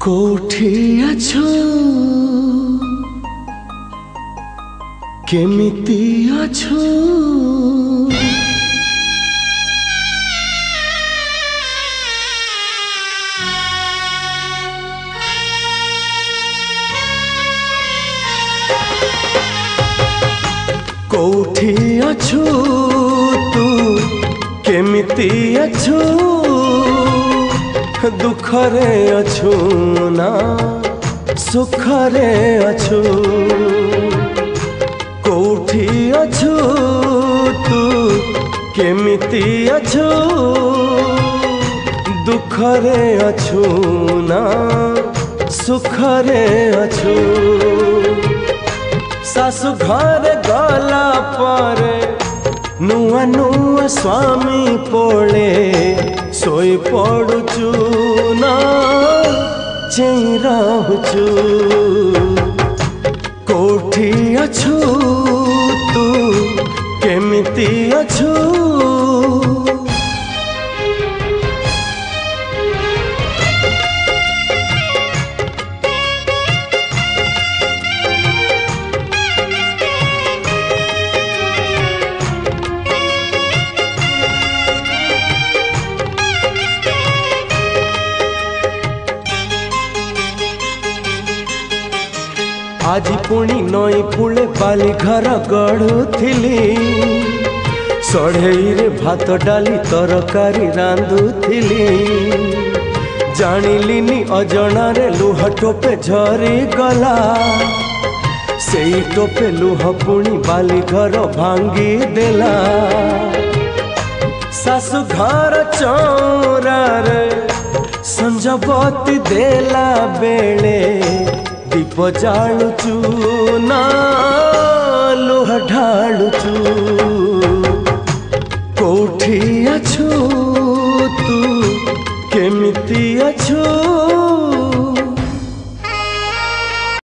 कोठी अछो केमिति अछो कोठी अछो तू केमिति अछो दुखरे अछु ना सुखरे अछु कोठी अछु तू केमिति अछु दुखरे अछु ना सुखरे अछु सासु घर गला पर नुआ नुआ स्वामी पोले सोई पड़ुचु ना चई रहूचु कोठी अछु तू केमिति अछु आज पुणी नई कूले बाली घर गढ़ुथिली सढ़ई रे भात डाली तरकारी रांधुथिली जानिलिनी अजणा रे लुह टोपे झरी गला सेई टोपे लुह पुणी बाली घर भांगी देला सासु घर चौरा रे संजबती देला बेले दीप जालुचु ना लुह ढालुचु कोठी अछु तू केमिति अछु